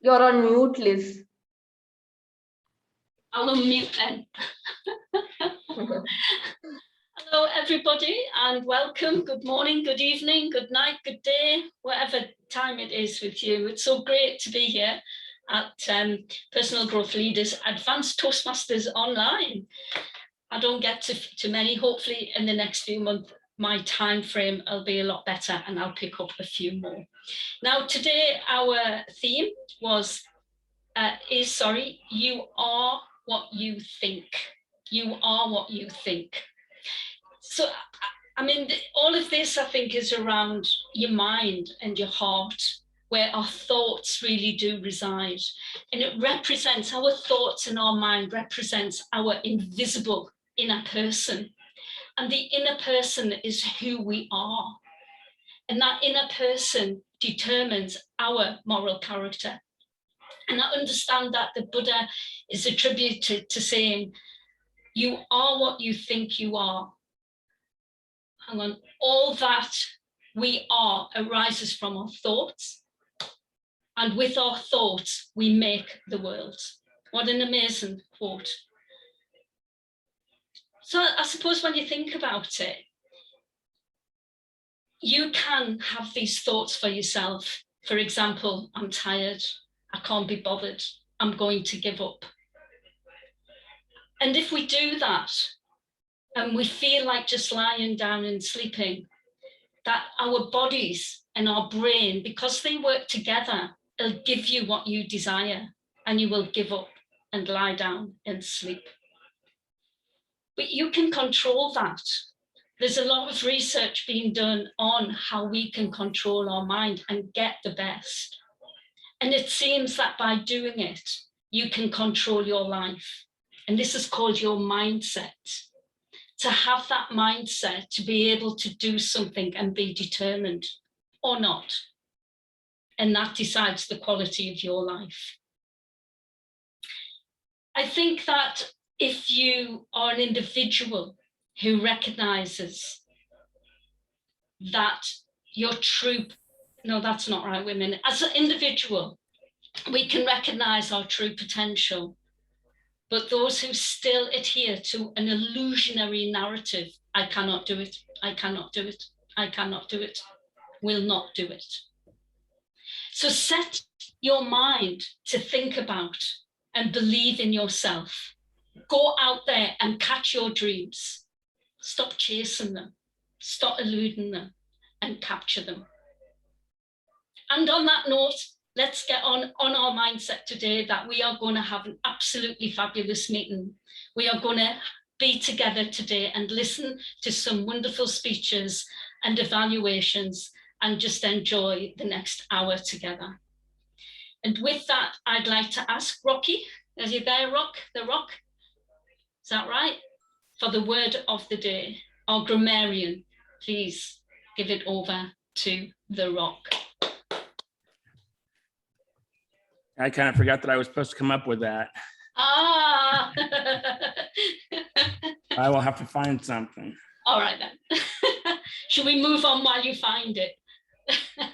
You're on mute, Liz. I'll unmute then. Hello, everybody, and welcome. Good morning, good evening, good night, good day, whatever time it is with you. It's so great to be here at Personal Growth Leaders Advanced Toastmasters Online. I don't get to many. Hopefully, in the next few months, my time frame will be a lot better and I'll pick up a few more. Now, today, our theme is you are what you think. You are what you think. So, I mean, all of this, I think, is around your mind and your heart, where our thoughts really do reside. And it represents, our thoughts and our mind represents our invisible inner person. And the inner person is who we are. And that inner person determines our moral character. And I understand that the Buddha is attributed to saying, you are what you think you are. Hang on, all that we are arises from our thoughts. And with our thoughts, we make the world. What an amazing quote. So I suppose when you think about it, you can have these thoughts for yourself. For example, I'm tired, I can't be bothered, I'm going to give up. And if we do that, and we feel like just lying down and sleeping, that our bodies and our brain, because they work together, will give you what you desire, and you will give up and lie down and sleep. But you can control that. There's a lot of research being done on how we can control our mind and get the best. And it seems that by doing it, you can control your life. And this is called your mindset. To have that mindset, to be able to do something and be determined or not. And that decides the quality of your life. I think that if you are an individual who recognizes that your true, no, that's not right, women. As an individual, we can recognize our true potential. But those who still adhere to an illusionary narrative, I cannot do it, I cannot do it, I cannot do it, will not do it. So set your mind to think about and believe in yourself. Go out there and catch your dreams. Stop chasing them, stop eluding them, and capture them. And on that note, let's get on our mindset today that we are going to have an absolutely fabulous meeting. We are going to be together today and listen to some wonderful speeches and evaluations and just enjoy the next hour together. And with that, I'd like to ask Rocky, are you there, Rock? The Rock? Is that right? For the word of the day. Our grammarian, please give it over to the Rock. I kind of forgot that I was supposed to come up with that. Ah! I will have to find something. All right then. Should we move on while you find it?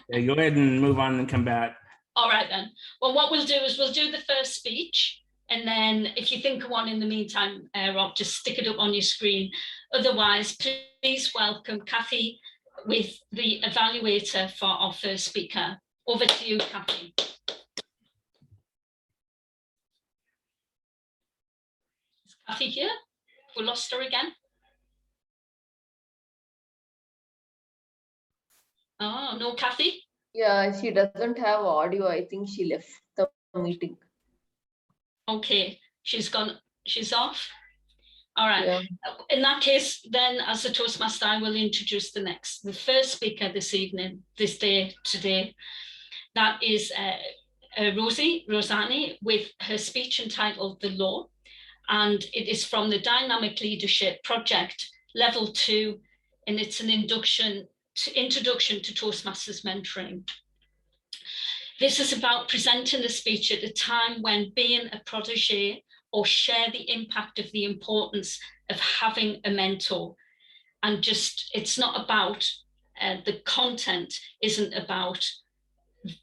Yeah, go ahead and move on and come back. All right then. Well, what we'll do is we'll do the first speech. And then if you think of one in the meantime, Rob, just stick it up on your screen. Otherwise, please welcome Kathy with the evaluator for our first speaker. Over to you, Kathy. Is Kathy here? We lost her again. Oh, no, Kathy? Yeah, she doesn't have audio. I think she left the meeting. Okay, she's gone, she's off. All right. Yeah. In that case, then as a Toastmaster, I will introduce the first speaker this evening, today. That is Rosani with her speech entitled The Law. And it is from the Dynamic Leadership Project, Level 2, and it's an introduction to Toastmasters mentoring. This is about presenting a speech at a time when being a protege or share the impact of the importance of having a mentor. And just, it's not about, the content isn't about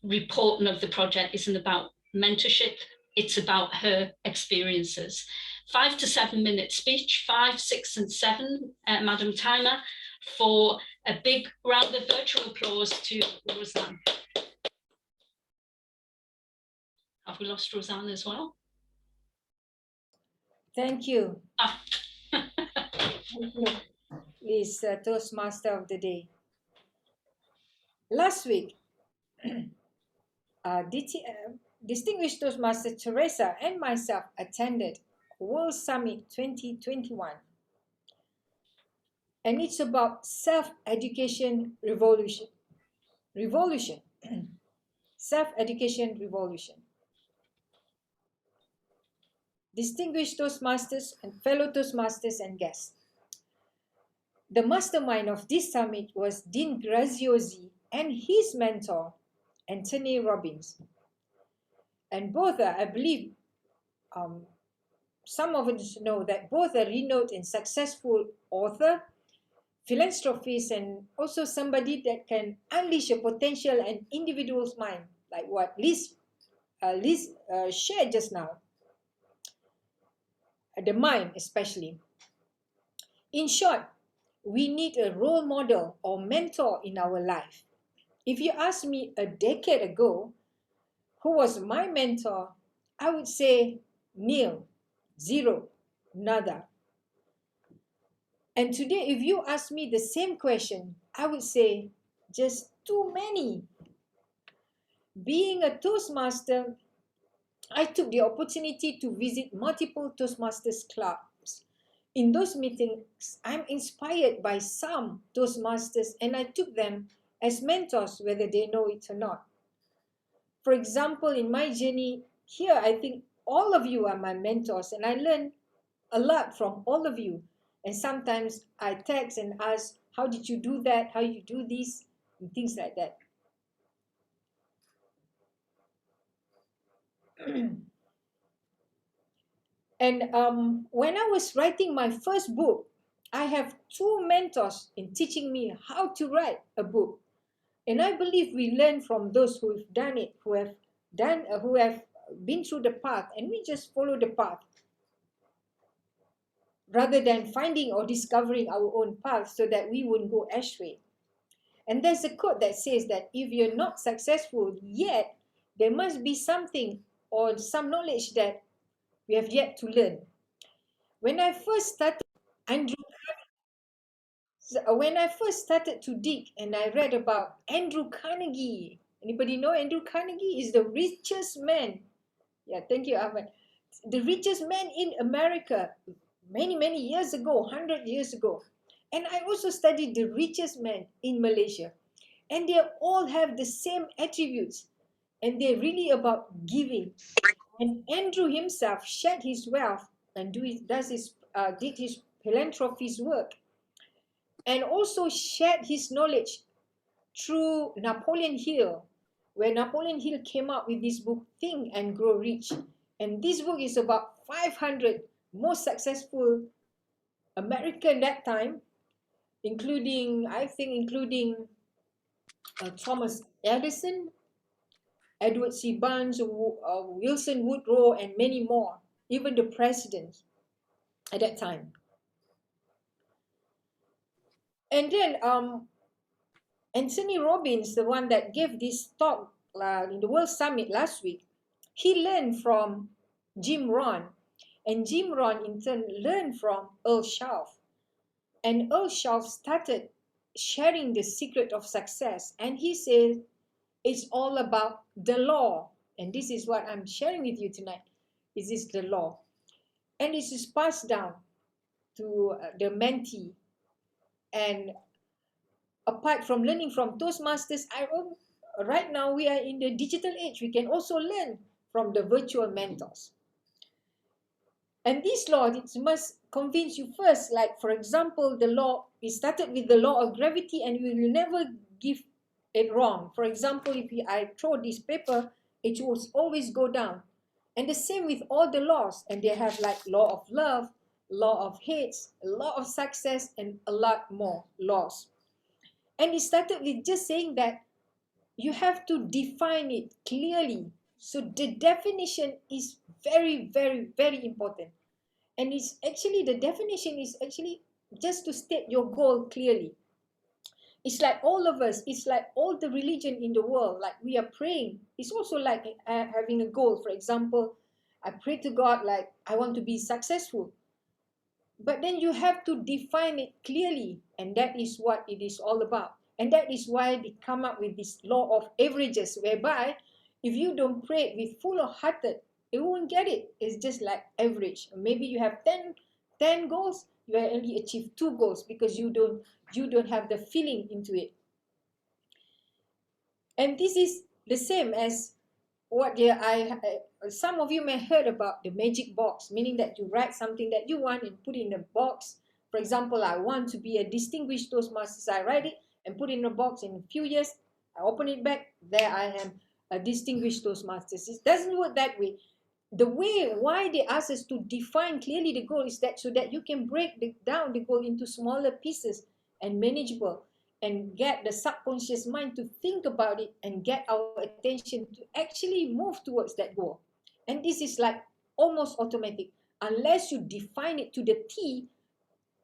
reporting of the project, isn't about mentorship. It's about her experiences. 5 to 7 minute speech, 5, 6, and 7, Madam Timer, for a big round of virtual applause to Roseanne. Have we lost Roseanne as well? Thank you. Ah. Is Toastmaster of the Day. Last week, distinguished Toastmaster Teresa and myself attended World Summit 2021. And it's about self-education revolution. Self-education revolution. Distinguished Toastmasters and fellow Toastmasters and guests. The mastermind of this summit was Dean Graziosi and his mentor, Anthony Robbins. And both are, I believe, some of us know that both are renowned and successful author, philanthropist, and also somebody that can unleash a potential in individual's mind, like what Liz shared just now. The mind especially. In short, we need a role model or mentor in our life. If you ask me a decade ago, who was my mentor, I would say nil, zero, nada. And today, if you ask me the same question, I would say just too many. Being a Toastmaster, I took the opportunity to visit multiple Toastmasters clubs. In those meetings, I'm inspired by some Toastmasters and I took them as mentors, whether they know it or not. For example, in my journey here, I think all of you are my mentors and I learn a lot from all of you. And sometimes I text and ask, how did you do that? How you do this? And things like that. And when I was writing my first book, I have two mentors in teaching me how to write a book. And I believe we learn from those who have done it, who have been through the path, and we just follow the path rather than finding or discovering our own path so that we wouldn't go astray. And there's a quote that says that if you're not successful yet, there must be something or some knowledge that we have yet to learn. When I first started, when I first started to dig and I read about Andrew Carnegie. Anybody know Andrew Carnegie is the richest man? Yeah, thank you, Ahmed. The richest man in America many years ago, 100 years ago. And I also studied the richest man in Malaysia. And they all have the same attributes. And they're really about giving. And Andrew himself shared his wealth and did his philanthropist work. And also shared his knowledge through Napoleon Hill, where Napoleon Hill came up with this book, Think and Grow Rich. And this book is about 500 most successful American that time, including Thomas Edison, Edward C. Barnes, Wilson Woodrow, and many more, even the presidents at that time. And then Anthony Robbins, the one that gave this talk in the World Summit last week, he learned from Jim Rohn. And Jim Rohn in turn learned from Earl Schauf. And Earl Schauf started sharing the secret of success. And he said, it's all about the law. And this is what I'm sharing with you tonight. This is the law. And this is passed down to the mentee. And apart from learning from Toastmasters, right now we are in the digital age. We can also learn from the virtual mentors. And this law, it must convince you first. Like, for example, the law, it started with the law of gravity and we will never give it wrong. For example, if I throw this paper, it will always go down. And the same with all the laws. And they have like law of love, law of hate, law of success, and a lot more laws. And it started with just saying that you have to define it clearly. So the definition is very, very, very important. And it's actually, the definition is actually just to state your goal clearly. It's like all of us, it's like all the religion in the world, like we are praying. It's also like having a goal. For example, I pray to God, like I want to be successful. But then you have to define it clearly, and that is what it is all about. And that is why they come up with this law of averages, whereby if you don't pray with full of hearted, you won't get it. It's just like average. Maybe you have 10 goals, you only achieve 2 goals because you don't have the feeling into it. And this is the same as what some of you may heard about the magic box, meaning that you write something that you want and put in a box. For example, I want to be a distinguished Toastmasters. I write it and put it in a box. In a few years, I open it back. There I am, a distinguished Toastmasters. It doesn't work that way. The way why they ask us to define clearly the goal is that so that you can break down the goal into smaller pieces and manageable, and get the subconscious mind to think about it and get our attention to actually move towards that goal. And this is like almost automatic. Unless you define it to the T,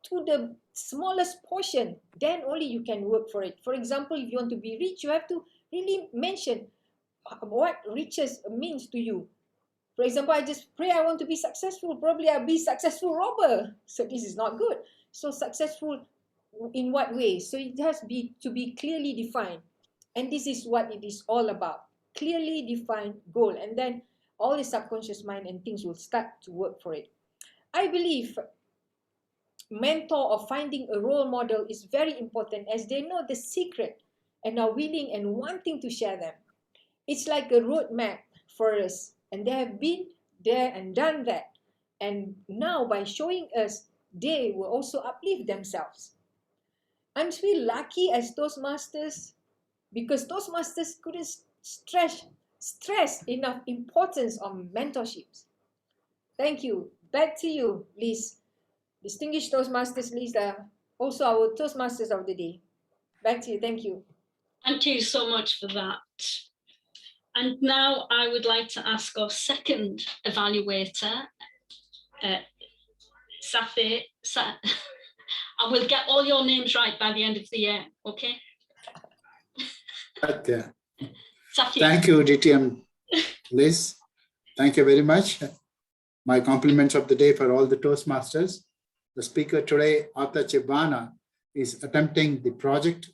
to the smallest portion, then only you can work for it. For example, if you want to be rich, you have to really mention what riches means to you. For example, I just pray I want to be successful. Probably I'll be successful robber. So this is not good. So successful in what way? So it has to be clearly defined. And this is what it is all about. Clearly defined goal. And then all the subconscious mind and things will start to work for it. I believe mentor or finding a role model is very important, as they know the secret and are willing and wanting to share them. It's like a roadmap for us, and they have been there and done that. And now by showing us, they will also uplift themselves. I'm still lucky as Toastmasters, because Toastmasters couldn't stress enough importance of mentorships. Thank you. Back to you, Liz. Distinguished Toastmasters, Liz, also our Toastmasters of the day. Back to you. Thank you. Thank you so much for that. And now I would like to ask our second evaluator, Safi. I will get all your names right by the end of the year, okay? Okay. Safi. Thank you, DTM Liz. Thank you very much. My compliments of the day for all the Toastmasters. The speaker today, Arthur Chibana, is attempting the project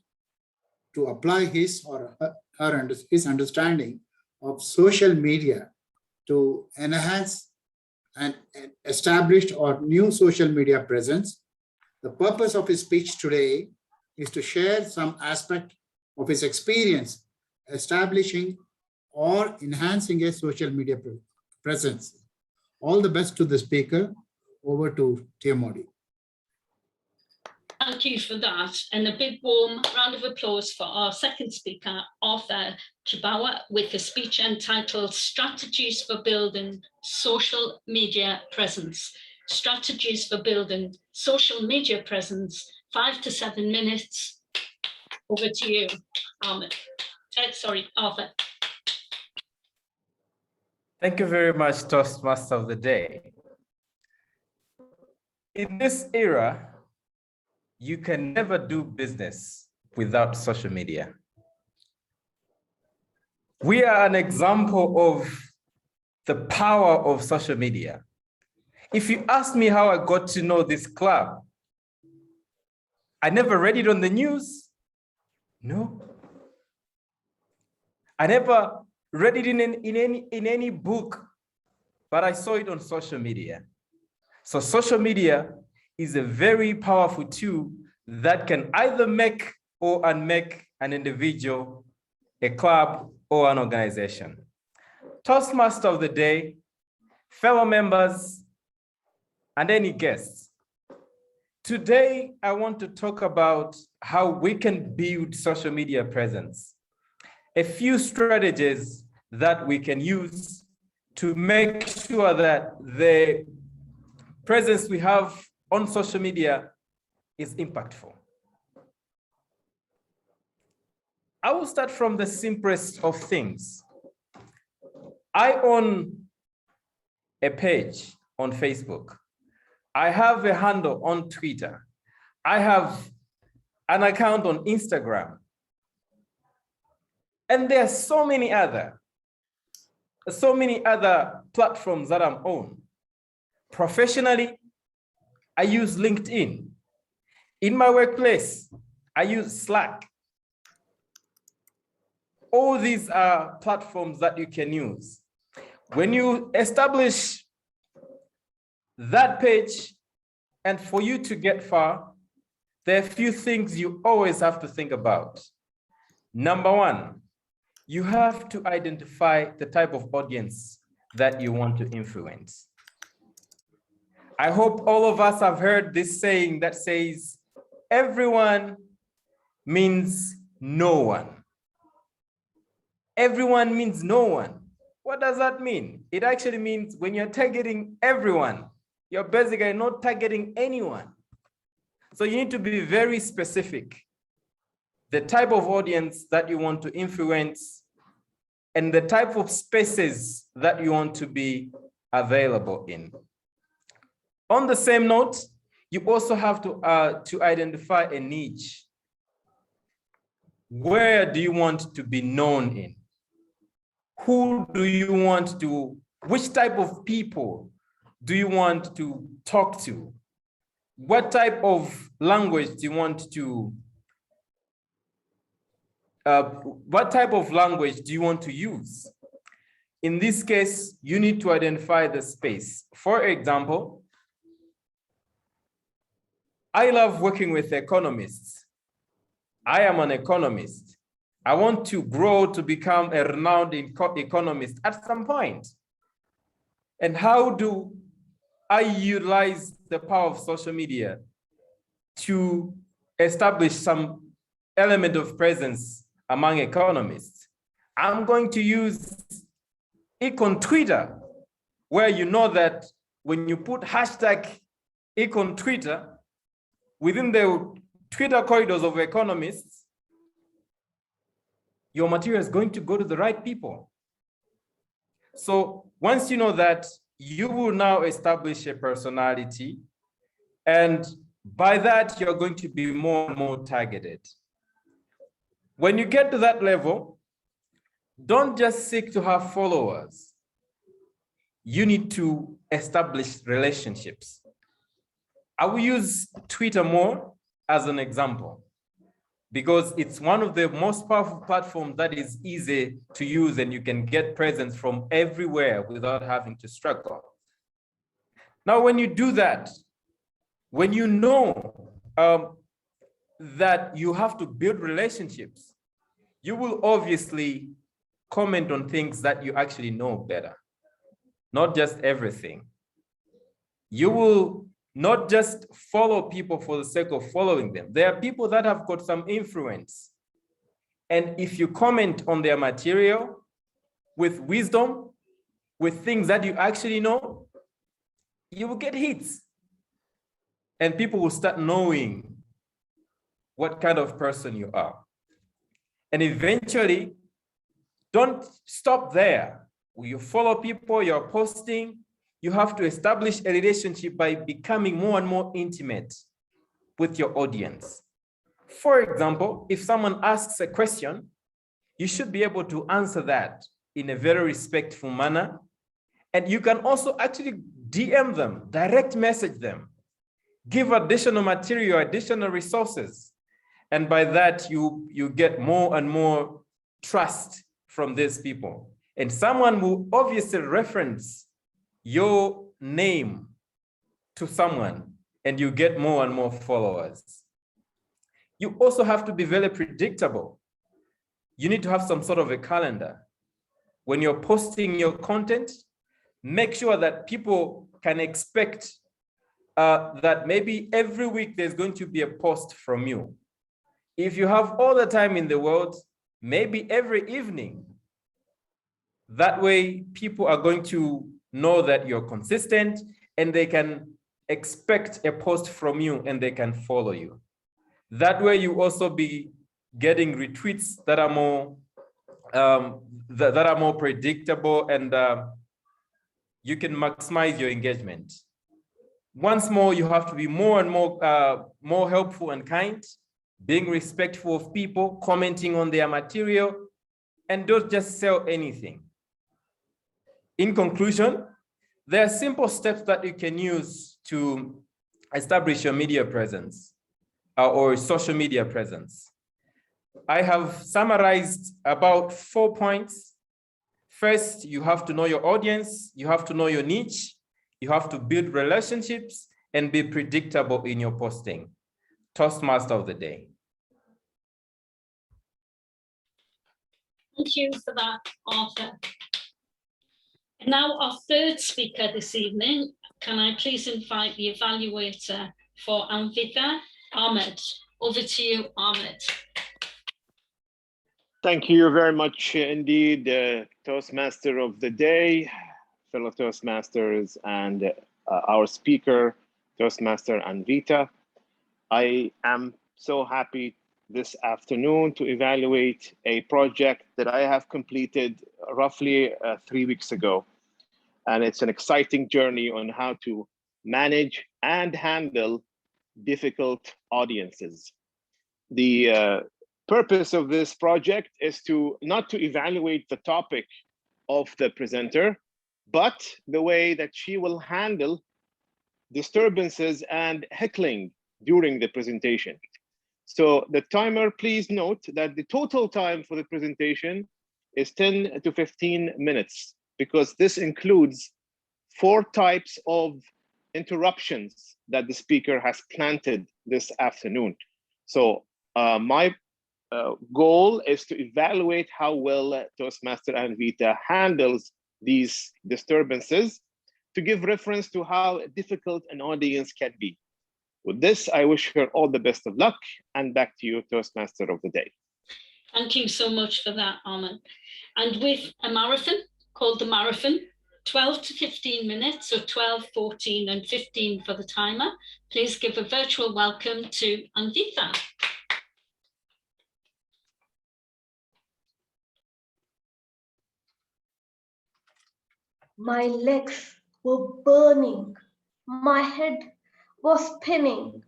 to apply his or his understanding of social media to enhance and established or new social media presence. The purpose of his speech today is to share some aspect of his experience establishing or enhancing a social media presence. All the best to the speaker. Over to Tia Modi. Thank you for that, and a big warm round of applause for our second speaker, Arthur Chibawa, with a speech entitled Strategies for Building Social Media Presence. Strategies for Building Social Media Presence, 5 to 7 minutes. Over to you, Ahmed. Arthur. Thank you very much, Toastmaster of the Day. In this era, you can never do business without social media. We are an example of the power of social media. If you ask me how I got to know this club, I never read it on the news. No. I never read it in any book, but I saw it on social media. So social media is a very powerful tool that can either make or unmake an individual, a club, or an organization. Toastmaster of the Day, fellow members, and any guests. Today, I want to talk about how we can build social media presence. A few strategies that we can use to make sure that the presence we have on social media is impactful. I will start from the simplest of things. I own a page on Facebook. I have a handle on Twitter. I have an account on Instagram. And there are so many other platforms that I'm on. Professionally, I use LinkedIn. In my workplace, I use Slack. All these are platforms that you can use. When you establish that page, and for you to get far, there are a few things you always have to think about. Number one, you have to identify the type of audience that you want to influence. I hope all of us have heard this saying that says, everyone means no one. Everyone means no one. What does that mean? It actually means when you're targeting everyone, you're basically not targeting anyone. So you need to be very specific. The type of audience that you want to influence and the type of spaces that you want to be available in. On the same note, you also have to identify a niche. Where do you want to be known in? Who do you want to, which type of people do you want to talk to? What type of language do you want to, what type of language do you want to use? In this case, you need to identify the space. For example, I love working with economists. I am an economist. I want to grow to become a renowned economist at some point. And how do I utilize the power of social media to establish some element of presence among economists? I'm going to use Econ Twitter, where you know that when you put hashtag Econ Twitter within the Twitter corridors of economists, your material is going to go to the right people. So once you know that, you will now establish a personality, and by that, you're going to be more and more targeted. When you get to that level, don't just seek to have followers. You need to establish relationships. I will use Twitter more as an example, because it's one of the most powerful platforms that is easy to use, and you can get presence from everywhere without having to struggle. Now, when you do that, when you know that you have to build relationships, you will obviously comment on things that you actually know better, not just everything. You will not just follow people for the sake of following them. There are people that have got some influence. And if you comment on their material with wisdom, with things that you actually know, you will get hits. And people will start knowing what kind of person you are. And eventually, don't stop there. When you follow people, you're posting, you have to establish a relationship by becoming more and more intimate with your audience. For example, if someone asks a question, you should be able to answer that in a very respectful manner. And you can also actually DM them, direct message them, give additional material, additional resources. And by that, you get more and more trust from these people. And someone will obviously reference your name to someone, and you get more and more followers. You also have to be very predictable. You need to have some sort of a calendar. When you're posting your content, make sure that people can expect that maybe every week there's going to be a post from you. If you have all the time in the world, maybe every evening. That way, people are going to know that you're consistent, and they can expect a post from you, and they can follow you. That way, you also be getting retweets that are more that are more predictable, and you can maximize your engagement. Once more, you have to be more and more helpful and kind, being respectful of people, commenting on their material, and don't just sell anything. In conclusion, there are simple steps that you can use to establish your media presence or social media presence. I have summarized about 4 points. First, you have to know your audience, you have to know your niche, you have to build relationships and be predictable in your posting. Toastmaster of the day. Thank you for that, Arthur. And now our third speaker this evening, can I please invite the evaluator for Anvita, Ahmed. Over to you, Ahmed. Thank you very much indeed, Toastmaster of the day, fellow Toastmasters, and our speaker, Toastmaster Anvita. I am so happy this afternoon to evaluate a project that I have completed roughly 3 weeks ago. And it's an exciting journey on how to manage and handle difficult audiences. The purpose of this project is not to evaluate the topic of the presenter, but the way that she will handle disturbances and heckling during the presentation. So the timer, please note that the total time for the presentation is 10 to 15 minutes, because this includes 4 types of interruptions that the speaker has planted this afternoon. So my goal is to evaluate how well Toastmaster Anvita handles these disturbances, to give reference to how difficult an audience can be. With this, I wish her all the best of luck, and back to you, Toastmaster of the day. Thank you so much for that, Ahmed. And with a marathon called the Marathon, 12 to 15 minutes, or 12, 14, and 15 for the timer, please give a virtual welcome to Anvita. My legs were burning. My head was spinning.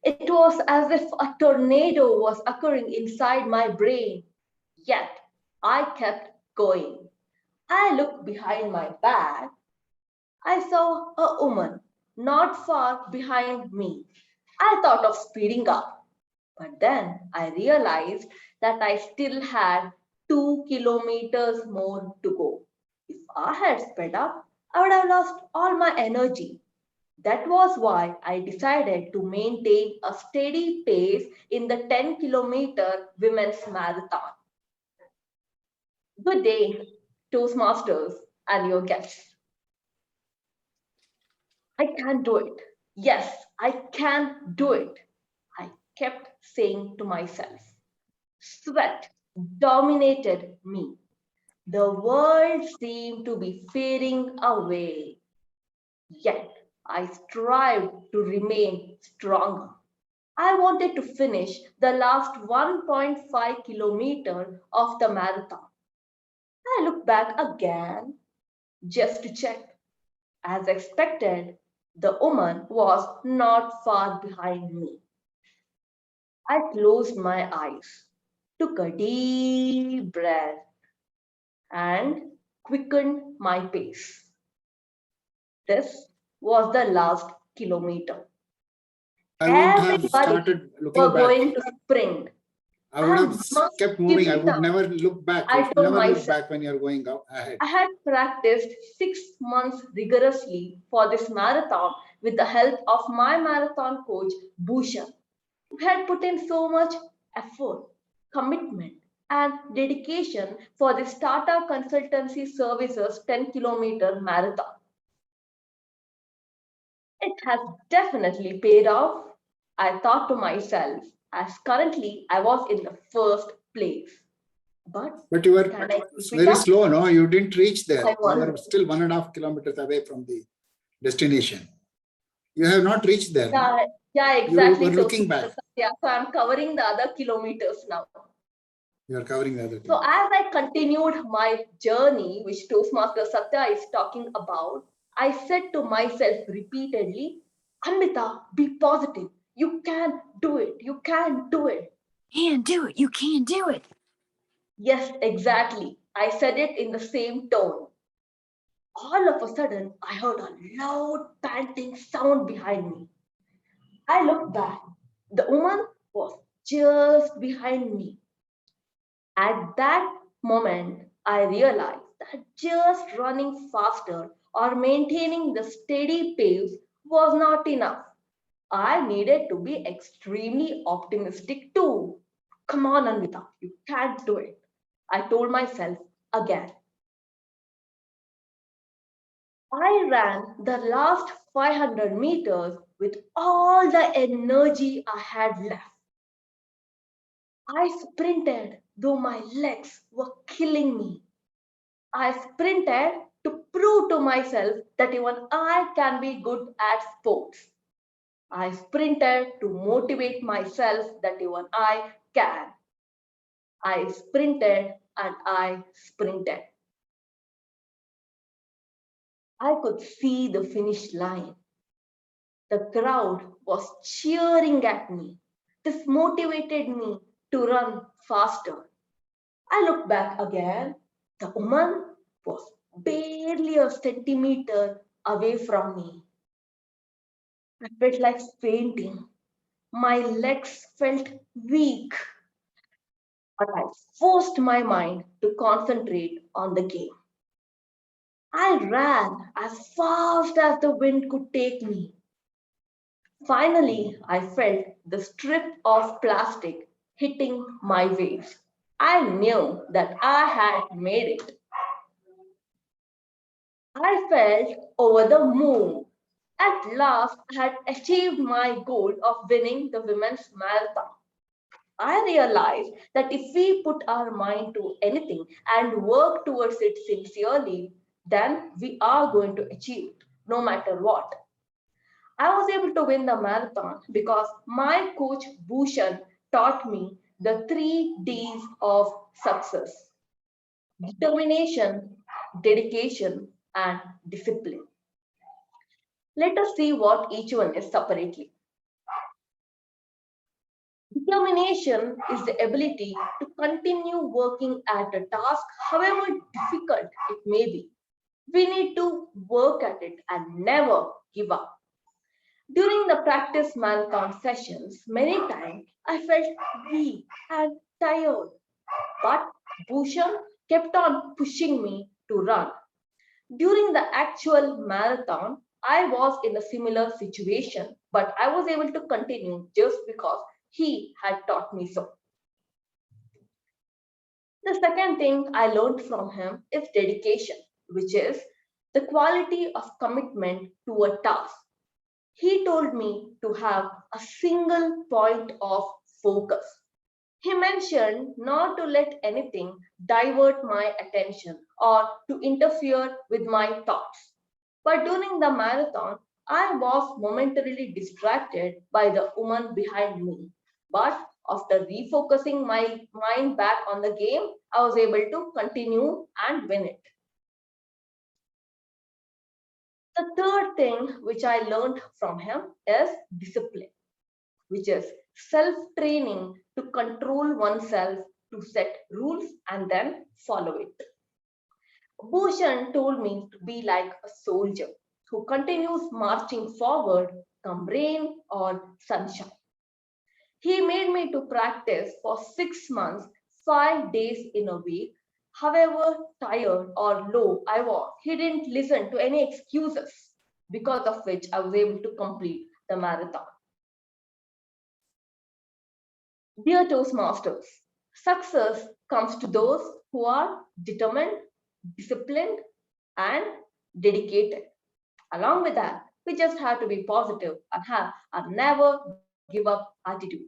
It was as if a tornado was occurring inside my brain. Yet I kept going. I looked behind my back. I saw a woman not far behind me. I thought of speeding up, but then I realized that I still had 2 kilometers more to go. If I had sped up, I would have lost all my energy. That was why I decided to maintain a steady pace in the 10-kilometer women's marathon. Good day, Toastmasters and your guests. I can do it. Yes, I can do it. I kept saying to myself. Sweat dominated me. The world seemed to be fading away. Yet I strived to remain stronger. I wanted to finish the last 1.5 kilometers of the marathon. I looked back again just to check. As expected, the woman was not far behind me. I closed my eyes, took a deep breath, and quickened my pace. This was the last kilometer. I wouldn't have Everybody started were looking back. going to sprint. I would have must kept give moving. it I would up. never look back. I You should told never look myself. back when you're going out ahead. I had practiced 6 months rigorously for this marathon with the help of my marathon coach, Bhushan, who had put in so much effort, commitment, and dedication for the Tata Consultancy Services 10-kilometer marathon. It has definitely paid off, I thought to myself, as currently I was in the first place. But you were can I keep it very up? slow, no? You didn't reach there. I You won. were still 1.5 kilometers away from the destination. You have not reached there. No? Yeah, exactly. You were looking back. Yeah, so I'm covering the other kilometers now. You are covering the other So thing. as I continued my journey, which Toastmaster Satya is talking about, I said to myself repeatedly, Anmita, be positive. You can do it. You can do it. Can do it. You can do it. Yes, exactly. I said it in the same tone. All of a sudden, I heard a loud panting sound behind me. I looked back. The woman was just behind me. At that moment, I realized that just running faster or maintaining the steady pace was not enough. I needed to be extremely optimistic too. Come on, Anvita, you can't do it. I told myself again. I ran the last 500 meters with all the energy I had left. I sprinted, though my legs were killing me. I sprinted to prove to myself that even I can be good at sports. I sprinted to motivate myself that even I can. I sprinted and I sprinted. I could see the finish line. The crowd was cheering at me. This motivated me to run faster. I looked back again. The woman was barely a centimeter away from me. I felt like fainting. My legs felt weak, but I forced my mind to concentrate on the game. I ran as fast as the wind could take me. Finally, I felt the strip of plastic hitting my waist. I knew that I had made it. I felt over the moon. At last, I had achieved my goal of winning the women's marathon. I realized that if we put our mind to anything and work towards it sincerely, then we are going to achieve it, no matter what. I was able to win the marathon because my coach Bhushan taught me the 3 Ds of success: determination, dedication, and discipline. Let us see what each one is separately. Determination is the ability to continue working at a task, however difficult it may be. We need to work at it and never give up. During the practice marathon sessions, many times I felt weak and tired, but Bhushan kept on pushing me to run. During the actual marathon, I was in a similar situation, but I was able to continue just because he had taught me so. The second thing I learned from him is dedication, which is the quality of commitment to a task. He told me to have a single point of focus. He mentioned not to let anything divert my attention or to interfere with my thoughts. But during the marathon, I was momentarily distracted by the woman behind me. But after refocusing my mind back on the game, I was able to continue and win it. The third thing which I learned from him is discipline, which is self training to control oneself, to set rules and then follow it. Bhushan told me to be like a soldier who continues marching forward come rain or sunshine. He made me to practice for 6 months, 5 days in a week. However tired or low I was, he didn't listen to any excuses, because of which I was able to complete the marathon. Dear Toastmasters, success comes to those who are determined, disciplined, and dedicated. Along with that, we just have to be positive and have a never give up attitude.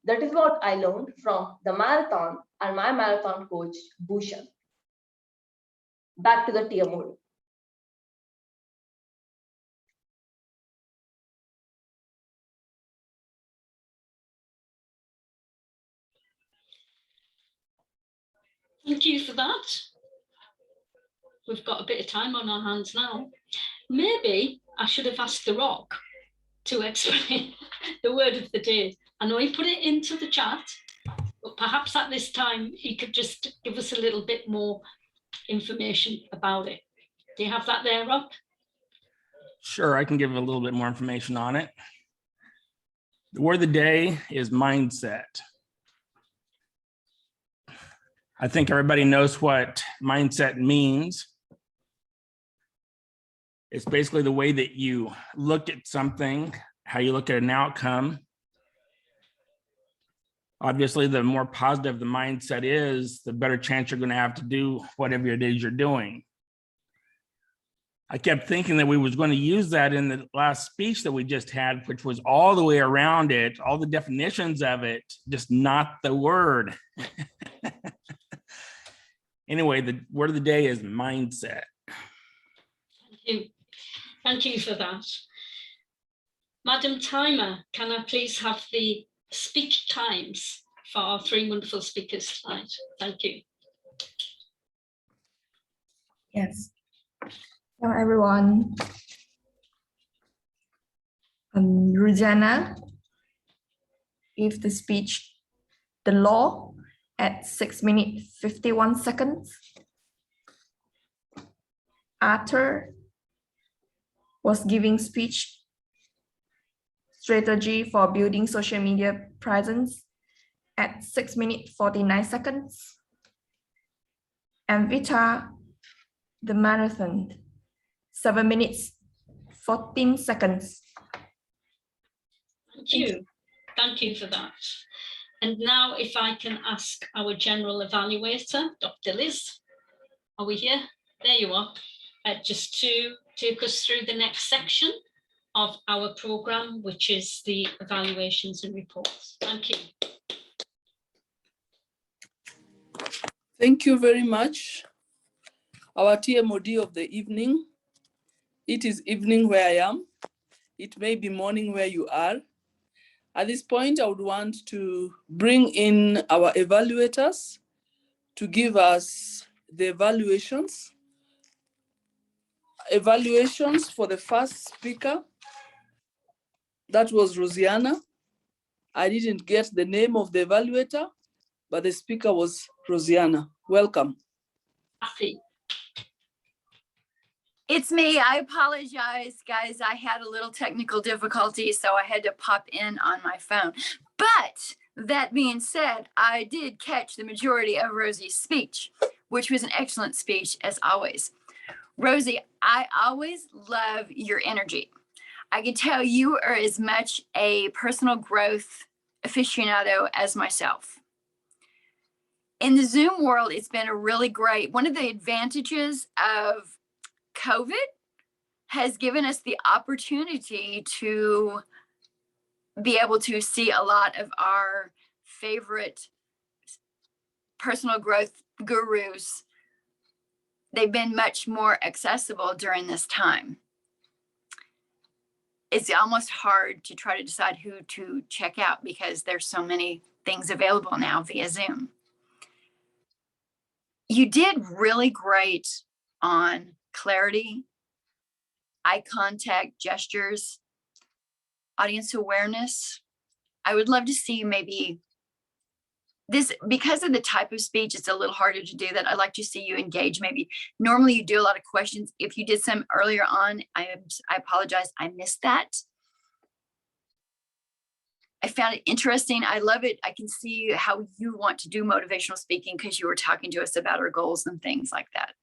That is what I learned from the marathon and my marathon coach, Bhushan. Back to the tier mode. Thank you for that. We've got a bit of time on our hands now. Maybe I should have asked The Rock to explain the word of the day. I know he put it into the chat, but perhaps at this time he could just give us a little bit more information about it. Do you have that there, Rob? Sure, I can give a little bit more information on it. The word of the day is mindset. I think everybody knows what mindset means. It's basically the way that you look at something, how you look at an outcome. Obviously, the more positive the mindset is, the better chance you're going to have to do whatever it is you're doing. I kept thinking that we was going to use that in the last speech that we just had, which was all the way around it, all the definitions of it, just not the word. Anyway, the word of the day is mindset. Thank you. Thank you for that. Madam Timer, can I please have the speech times for our three wonderful speakers tonight? Thank you. Yes. Hello, everyone. Rosanna gave the speech, The Law, at 6 minutes 51 seconds. Arthur was giving speech, Strategy for Building Social Media Presence, at 6 minutes 49 seconds. And Vita, the marathon, 7 minutes 14 seconds. Thank you. Thank you for that. And now if I can ask our general evaluator, Dr. Liz, are we here? There you are. Just to take us through the next section of our program, which is the evaluations and reports. Thank you. Thank you very much. Our TMOD of the evening. It is evening where I am. It may be morning where you are. At this point, I would want to bring in our evaluators to give us the evaluations. Evaluations for the first speaker. That was Rosiana. I didn't get the name of the evaluator, but the speaker was Rosiana. Welcome. Happy. It's me. I apologize, guys. I had a little technical difficulty, so I had to pop in on my phone. But that being said, I did catch the majority of Rosie's speech, which was an excellent speech as always. Rosie, I always love your energy. I can tell you are as much a personal growth aficionado as myself. In the Zoom world, it's been a really great, one of the advantages of COVID has given us the opportunity to be able to see a lot of our favorite personal growth gurus. They've been much more accessible during this time. It's almost hard to try to decide who to check out because there's so many things available now via Zoom. You did really great on clarity, eye contact, gestures, audience awareness. I would love to see maybe this, because of the type of speech, it's a little harder to do that. I'd like to see you engage. Maybe normally you do a lot of questions. If you did some earlier on, I apologize, I missed that. I found it interesting. I love it. I can see how you want to do motivational speaking because you were talking to us about our goals and things like that.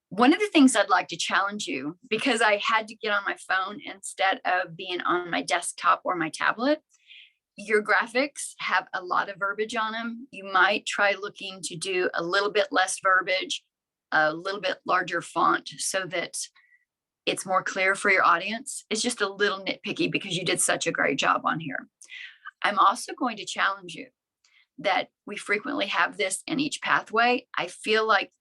One of the things I'd like to challenge you, because I had to get on my phone instead of being on my desktop or my tablet, your graphics have a lot of verbiage on them. You might try looking to do a little bit less verbiage, a little bit larger font so that it's more clear for your audience. It's just a little nitpicky because you did such a great job on here. I'm also going to challenge you that we frequently have this in each pathway. I feel like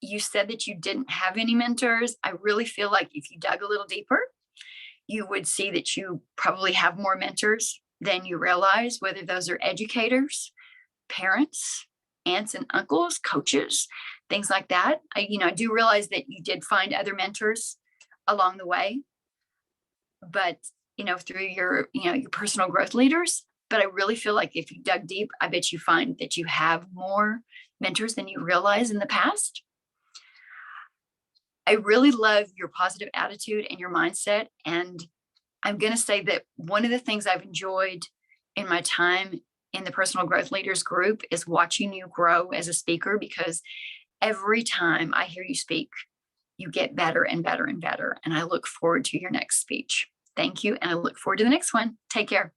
you said that you didn't have any mentors. I really feel like if you dug a little deeper, you would see that you probably have more mentors than you realize, whether those are educators, parents, aunts and uncles, coaches, things like that. I do realize that you did find other mentors along the way, but through your personal growth leaders. But I really feel like if you dug deep, I bet you find that you have more mentors than you realize in the past. I really love your positive attitude and your mindset. And I'm going to say that one of the things I've enjoyed in my time in the personal growth leaders group is watching you grow as a speaker, because every time I hear you speak, you get better and better and better. And I look forward to your next speech. Thank you. And I look forward to the next one. Take care.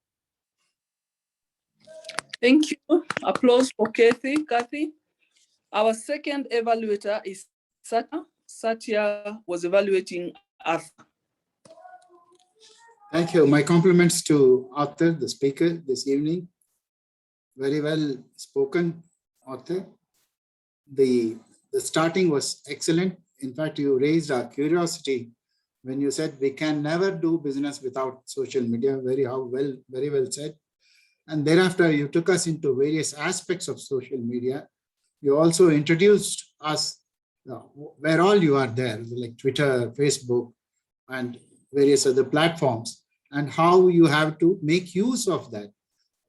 Thank you. Applause for Kathy. Kathy. Our second evaluator is Satya. Satya was evaluating Arthur. Thank you. My compliments to Arthur, the speaker this evening. Very well spoken, Arthur. The starting was excellent. In fact, you raised our curiosity when you said we can never do business without social media. Very well said. And thereafter, you took us into various aspects of social media. You also introduced us where all you are there, like Twitter, Facebook, and various other platforms, and how you have to make use of that.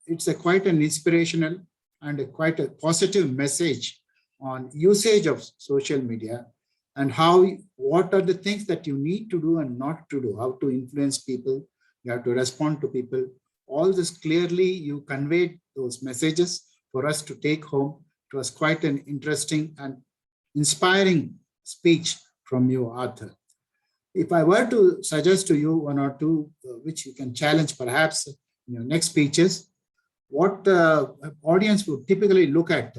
It's quite an inspirational and quite a positive message on usage of social media, and what are the things that you need to do and not to do, how to influence people, you have to respond to people. All this clearly you conveyed those messages for us to take home. It was quite an interesting and inspiring speech from you, Arthur. If I were to suggest to you one or two, which you can challenge perhaps in your next speeches, what the audience would typically look at,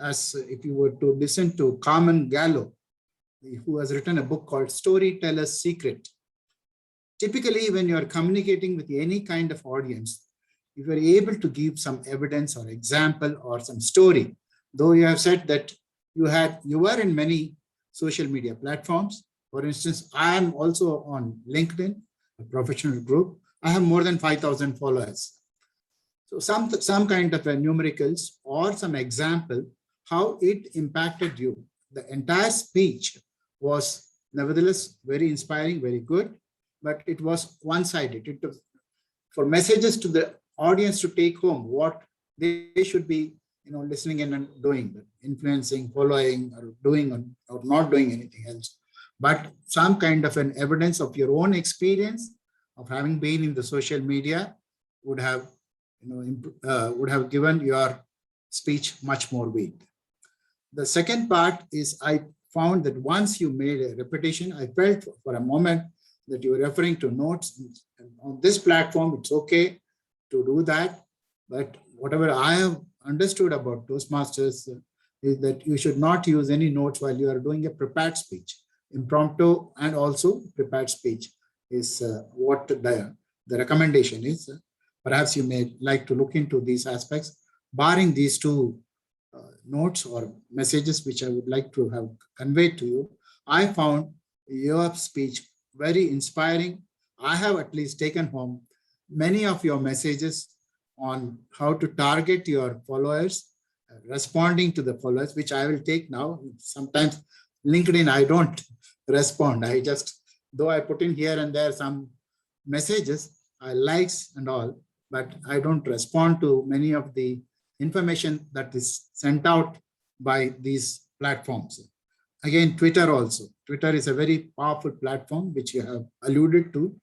as if you were to listen to Carmen Gallo, who has written a book called Storyteller's Secret. Typically, when you are communicating with any kind of audience, if you are able to give some evidence or example or some story, though you have said that you were in many social media platforms. For instance, I am also on LinkedIn, a professional group. I have more than 5,000 followers. So some kind of a numericals or some example, how it impacted you. The entire speech was nevertheless very inspiring, very good, but it was one-sided. It was for messages to the audience to take home what they should be, listening in and doing, influencing, following, or doing or not doing anything else. But some kind of an evidence of your own experience of having been in the social media would have, would have given your speech much more weight. The second part is I found that once you made a repetition, I felt for a moment that you were referring to notes. And on this platform, it's okay to do that. But whatever I have understood about Toastmasters is that you should not use any notes while you are doing a prepared speech. Impromptu and also prepared speech is what the recommendation is. Perhaps you may like to look into these aspects. Barring these two notes or messages which I would like to have conveyed to you, I found your speech very inspiring. I have at least taken home many of your messages on how to target your followers, responding to the followers, which I will take now. Sometimes LinkedIn, I don't respond. I just, though I put in here and there some messages, I likes and all, but I don't respond to many of the information that is sent out by these platforms. Again, Twitter also. Twitter is a very powerful platform, which you have alluded to.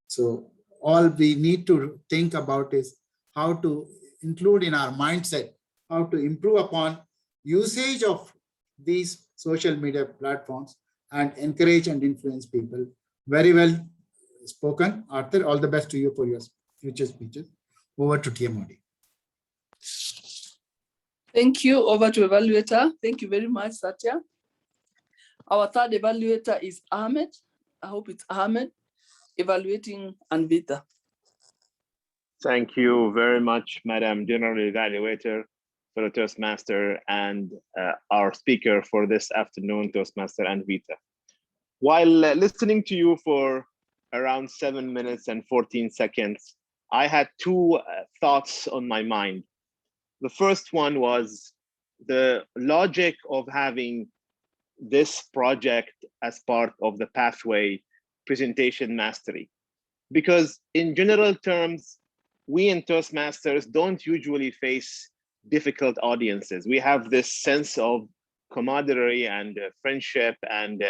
So all we need to think about is how to include in our mindset, how to improve upon usage of these social media platforms and encourage and influence people. Very well spoken, Arthur. All the best to you for your future speeches. Over to TMOD. Thank you. Over to evaluator. Thank you very much, Satya. Our third evaluator is Ahmed. I hope it's Ahmed, evaluating Anvita. Thank you very much, Madam General Evaluator, fellow Toastmaster, and our speaker for this afternoon, Toastmaster Anvita. While listening to you for around 7 minutes and 14 seconds, I had two thoughts on my mind. The first one was the logic of having this project as part of the pathway presentation mastery. Because in general terms, we in Toastmasters don't usually face difficult audiences. We have this sense of camaraderie and friendship and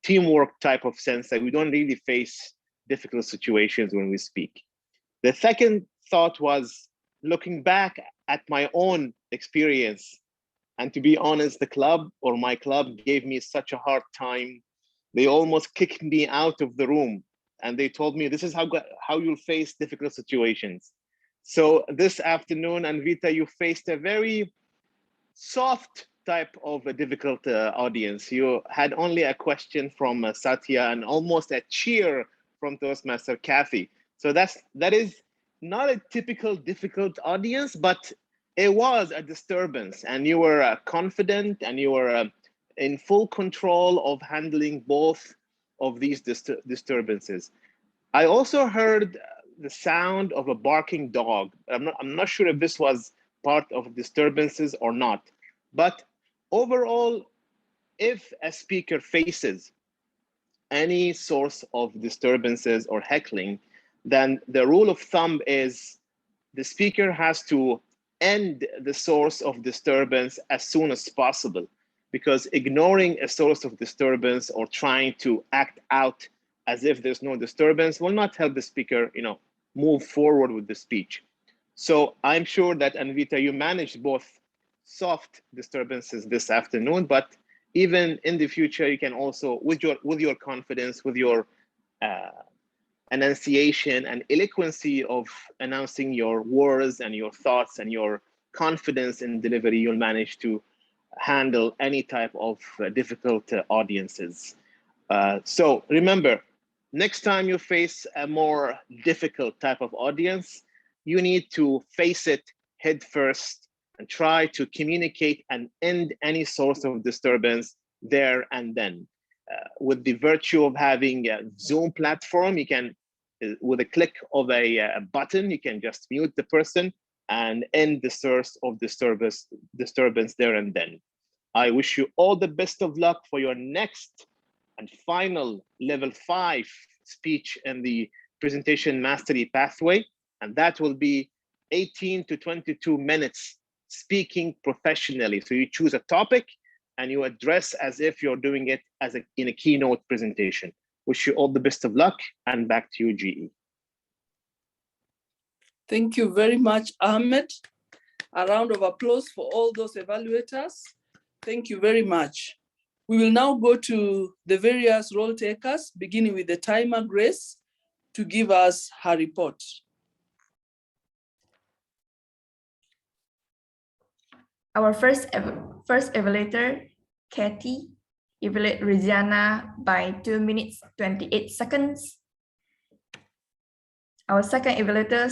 teamwork type of sense that we don't really face difficult situations when we speak. The second thought was looking back at my own experience. And to be honest, the club or my club gave me such a hard time. They almost kicked me out of the room. And they told me, this is how you'll face difficult situations. So this afternoon, Anvita, you faced a very soft type of a difficult audience. You had only a question from Satya and almost a cheer from Toastmaster Kathy. So that is not a typical difficult audience, but it was a disturbance, and you were confident and you were in full control of handling both of these disturbances. I also heard the sound of a barking dog. I'm not sure if this was part of disturbances or not, but overall, if a speaker faces any source of disturbances or heckling, then the rule of thumb is the speaker has to end the source of disturbance as soon as possible, because ignoring a source of disturbance or trying to act out as if there's no disturbance will not help the speaker, move forward with the speech. So I'm sure that, Anvita, you managed both soft disturbances this afternoon, but even in the future, you can also, with your confidence, with your enunciation and eloquency of announcing your words and your thoughts and your confidence in delivery, you'll manage to handle any type of difficult audiences. So remember, next time you face a more difficult type of audience, you need to face it head first and try to communicate and end any source of disturbance there and then. With the virtue of having a Zoom platform, you can, with a click of a button, you can just mute the person and end the source of disturbance there and then. I wish you all the best of luck for your next and final level 5 speech in the presentation mastery pathway. And that will be 18 to 22 minutes speaking professionally. So you choose a topic and you address as if you're doing it in a keynote presentation. Wish you all the best of luck, and back to you, GE. Thank you very much, Ahmed. A round of applause for all those evaluators. Thank you very much. We will now go to the various role takers, beginning with the timer, Grace, to give us her report. Our first evaluator, Kathy, evaluate Regina by 2 minutes, 28 seconds. Our second evaluator,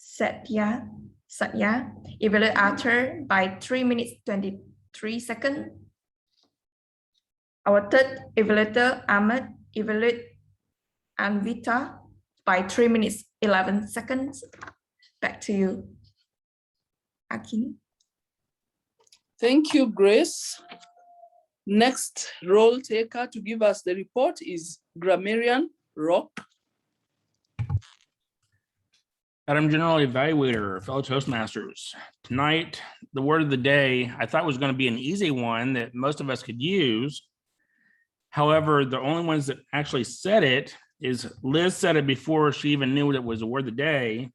Satya, evaluate Arthur by 3 minutes, 23 seconds. Our third evaluator, Ahmed, evaluate Anvita by 3 minutes, 11 seconds. Back to you, Akin. Thank you, Grace. Next role taker to give us the report is Grammarian Rock. Madam General Evaluator, fellow Toastmasters, tonight, the word of the day, I thought was going to be an easy one that most of us could use. However, the only ones that actually said it is Liz said it before she even knew it was a word of the day,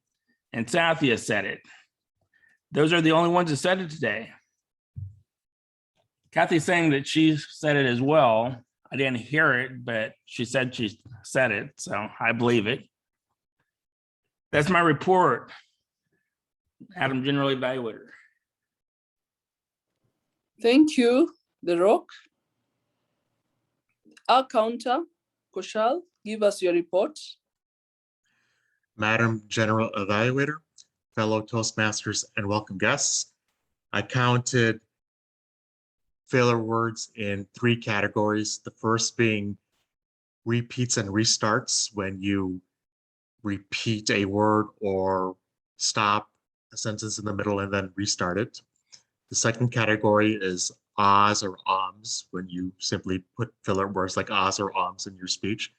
and Satya said it. Those are the only ones that said it today. Kathy's saying that she said it as well. I didn't hear it, but she said she said it, so I believe it. That's my report, Madam General Evaluator. Thank you, The Rock. Our counter, Kushal, give us your report. Madam General Evaluator, fellow Toastmasters, and welcome guests. I counted filler words in 3 categories. The first being repeats and restarts, when you repeat a word or stop a sentence in the middle and then restart it. The second category is ahs or ums, when you simply put filler words like ahs or ums in your speech.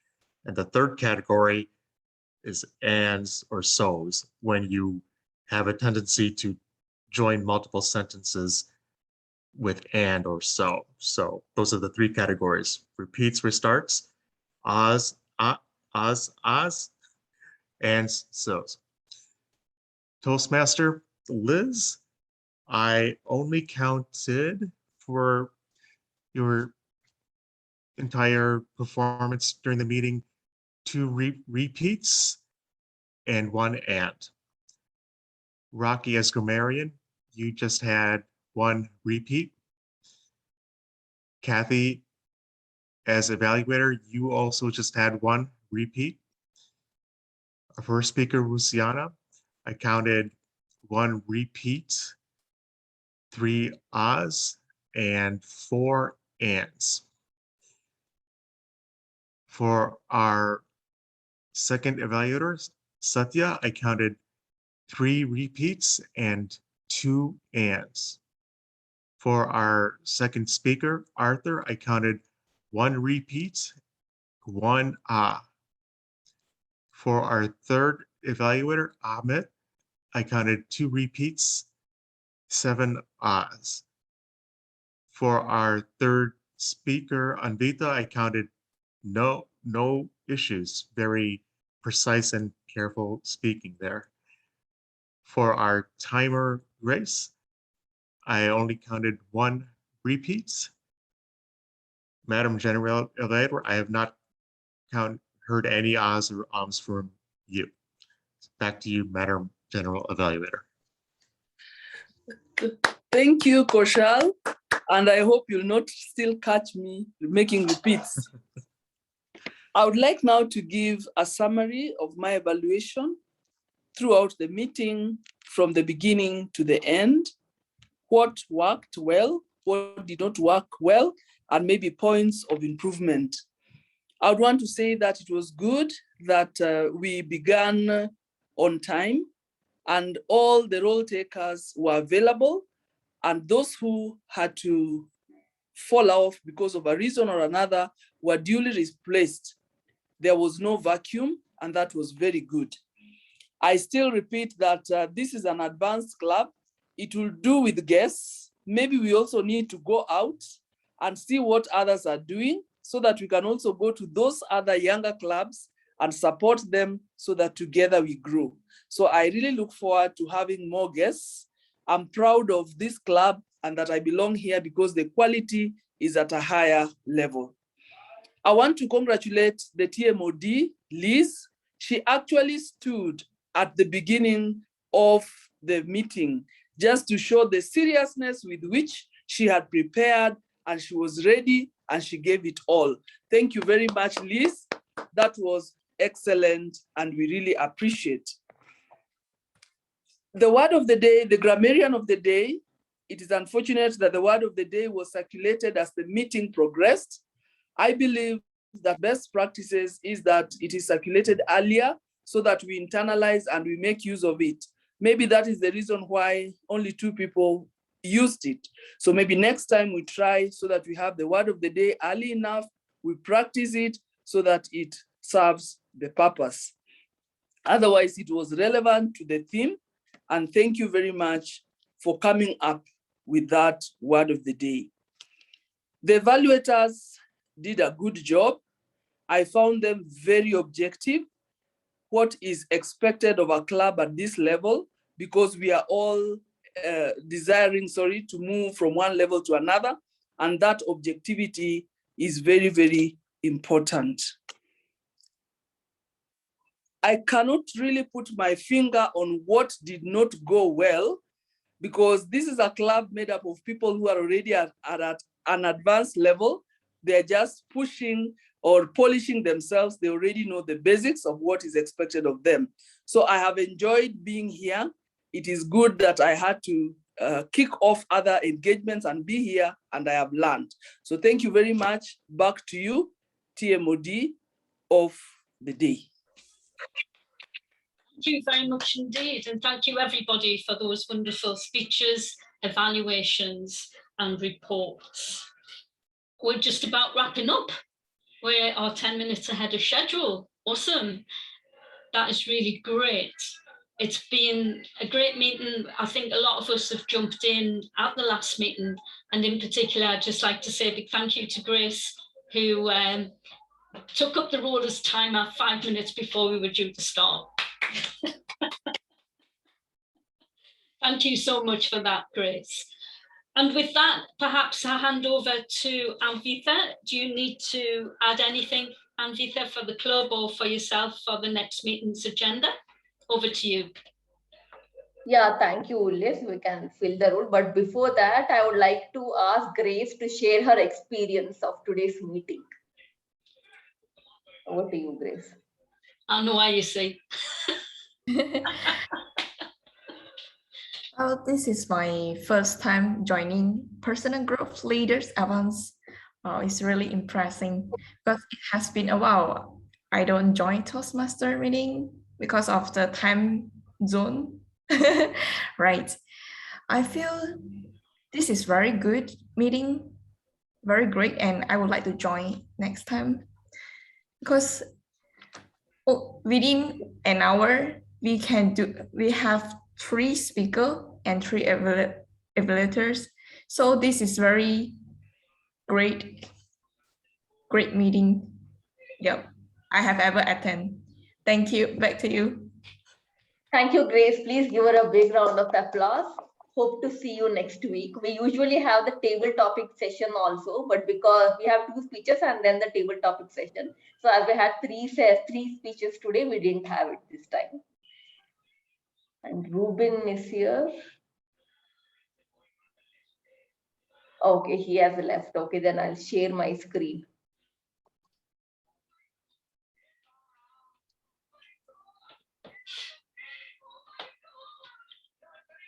And the third category is ands or so's, when you have a tendency to join multiple sentences with and or so. So those are the three categories: repeats, restarts, ahs, ahs, ands, so's. Toastmaster Liz, I only counted for your entire performance during the meeting 2 repeats and 1 and. Rocky as grammarian, you just had 1 repeat. Kathy as evaluator, you also just had 1 repeat. Our first speaker, Luciana, I counted 1 repeat, 3 ahs, and 4 ands. For our second evaluator, Satya, I counted 3 repeats and 2 ands. For our second speaker, Arthur, I counted 1 repeat, 1 ah. For our third evaluator, Ahmed, I counted 2 repeats, 7 ahs. For our third speaker, Anvita, I counted no issues. Very precise and careful speaking there. For our timer, Grace, I only counted 1 repeat. Madam General Evaluator, I have not heard any ahs or ums from you. Back to you, Madam General Evaluator. Thank you, Koshal. And I hope you'll not still catch me making repeats. I would like now to give a summary of my evaluation throughout the meeting, from the beginning to the end, what worked well, what did not work well, and maybe points of improvement. I would want to say that it was good that we began on time and all the role takers were available, and those who had to fall off because of a reason or another were duly replaced. There was no vacuum, and that was very good. I still repeat that this is an advanced club. It will do with guests. Maybe we also need to go out and see what others are doing so that we can also go to those other younger clubs and support them so that together we grow. So I really look forward to having more guests. I'm proud of this club and that I belong here because the quality is at a higher level. I want to congratulate the TMOD, Liz. She actually stood at the beginning of the meeting just to show the seriousness with which she had prepared, and she was ready and she gave it all. Thank you very much, Liz. That was excellent and we really appreciate. The word of the day, the grammarian of the day, it is unfortunate that the word of the day was circulated as the meeting progressed. I believe that best practices is that it is circulated earlier so that we internalize and we make use of it. Maybe that is the reason why only 2 people used it. So maybe next time we try so that we have the word of the day early enough, we practice it so that it serves the purpose. Otherwise, it was relevant to the theme. And thank you very much for coming up with that word of the day. The evaluators did a good job. I found them very objective. What is expected of a club at this level, because we are all desiring, to move from one level to another. And that objectivity is very, very important. I cannot really put my finger on what did not go well, because this is a club made up of people who are already at an advanced level. They're just pushing or polishing themselves. They already know the basics of what is expected of them. So I have enjoyed being here. It is good that I had to kick off other engagements and be here, and I have learned. So thank you very much. Back to you, TMOD of the day. Thank you very much indeed. And thank you everybody for those wonderful speeches, evaluations and reports. We're just about wrapping up. We are 10 minutes ahead of schedule. Awesome. That is really great. It's been a great meeting. I think a lot of us have jumped in at the last meeting. And in particular, I'd just like to say a big thank you to Grace, who took up the role as timer 5 minutes before we were due to start. Thank you so much for that, Grace. And with that, perhaps I hand over to Anvita. Do you need to add anything, Anvita, for the club or for yourself for the next meeting's agenda? Over to you. Yeah, thank you, Liz. We can fill the role. But before that, I would like to ask Grace to share her experience of today's meeting. Over to you, Grace. I know why you say. Well, this is my first time joining Personal Growth Leaders Advance. It's really impressive because it has been a while. I don't join Toastmaster meeting because of the time zone. Right. I feel this is very good meeting, very great, and I would like to join next time because within an hour we have 3 speakers and 3 evaluators. So this is very great meeting. Yep, I have ever attended. Thank you. Back to you. Thank you, Grace. Please give her a big round of applause. Hope to see you next week. We usually have the table topic session also, but because we have 2 speeches and then the table topic session. So as we had 3 speeches today, we didn't have it this time. And Ruben is here. Okay, he has left. Okay, then I'll share my screen.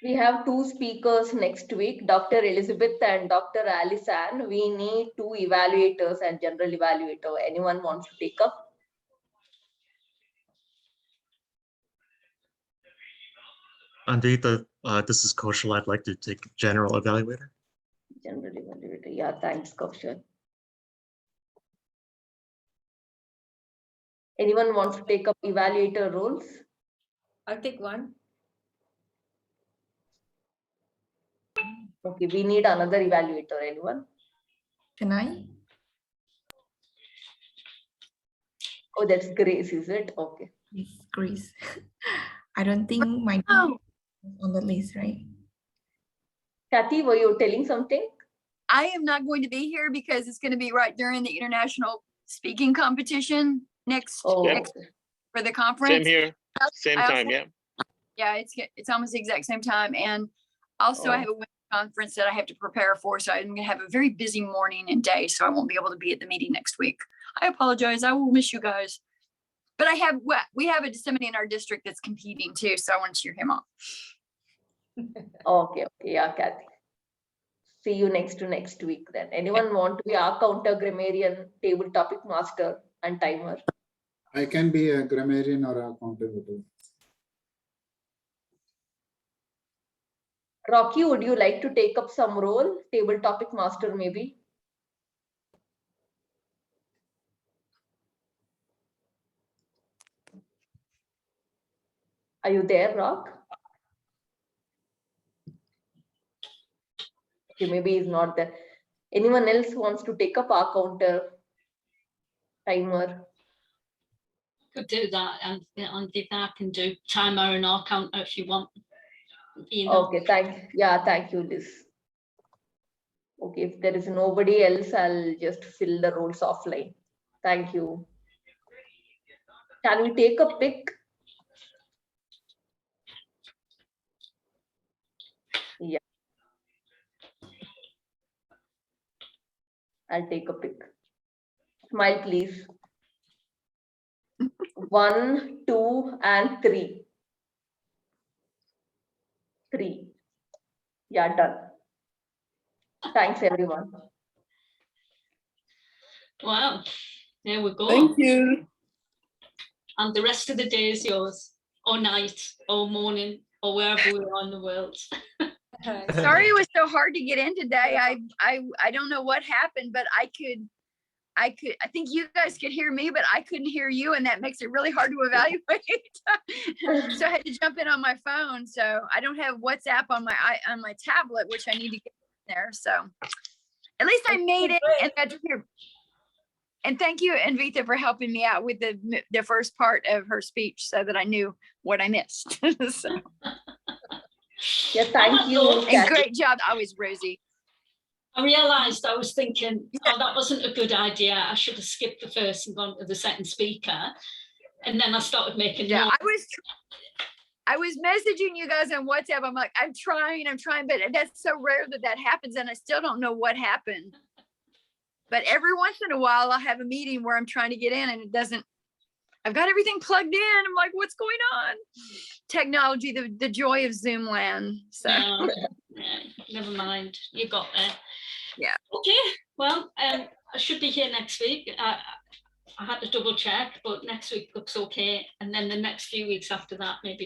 We have 2 speakers next week, Dr. Elizabeth and Dr. Alisan. We need 2 evaluators and general evaluator. Anyone wants to take up? Anvita, this is Kaushal. I'd like to take general evaluator. General evaluator. Yeah, thanks, Kaushal. Anyone wants to take up evaluator roles? I'll take one. Okay, we need another evaluator. Anyone? Can I? Oh, that's Grace, is it? Okay. Yes, Grace. I don't think my name is on the list, right? Kathy, were you telling something? I am not going to be here because it's going to be right during the international speaking competition next Oh, for the conference. Same here, same time, yeah. Yeah, it's almost the exact same time. And also I have a women's conference that I have to prepare for. So I'm going to have a very busy morning and day. So I won't be able to be at the meeting next week. I apologize. I will miss you guys. But we have a disseminator in our district that's competing too. So I want to cheer him on. Okay, yeah, Kathy. See you next week then. Anyone want to be our counter grammarian, table topic master and timer? I can be a grammarian or a counter. Rocky, would you like to take up some role? Table topic master maybe? Are you there, Rock? Okay, maybe he's not there. Anyone else wants to take up our counter timer? Could do that, and I can do timer and our counter if you want. You know. Okay, thank you, Liz. Okay, if there is nobody else, I'll just fill the roles offline. Thank you. Can we take a pic? Yeah. I'll take a pic. Smile, please. 1, 2, and 3. 3. Yeah, done. Thanks, everyone. Wow, there we go. Thank you. And the rest of the day is yours. or night or morning or wherever we are in the world. Sorry it was so hard to get in today. I don't know what happened, but I think you guys could hear me, but I couldn't hear you, and that makes it really hard to evaluate. So I had to jump in on my phone. So I don't have WhatsApp on my tablet, which I need to get in there. So at least I made it and got to hear. And thank you, Anvita, for helping me out with the first part of her speech so that I knew what I missed. So. Yeah, thank you. And great job always, Rosie. I realised I was thinking, oh, that wasn't a good idea. I should have skipped the first and gone to the second speaker. And then I started making noise. I was messaging you guys on WhatsApp. I'm like, I'm trying, but that's so rare that happens. And I still don't know what happened. But every once in a while, I'll have a meeting where I'm trying to get in and it doesn't. I've got everything plugged in. I'm like, what's going on? Technology, the joy of Zoom land. So never mind. You got there. Yeah. Okay. Well, I should be here next week. I had to double check, but next week looks okay. And then the next few weeks after that, maybe not.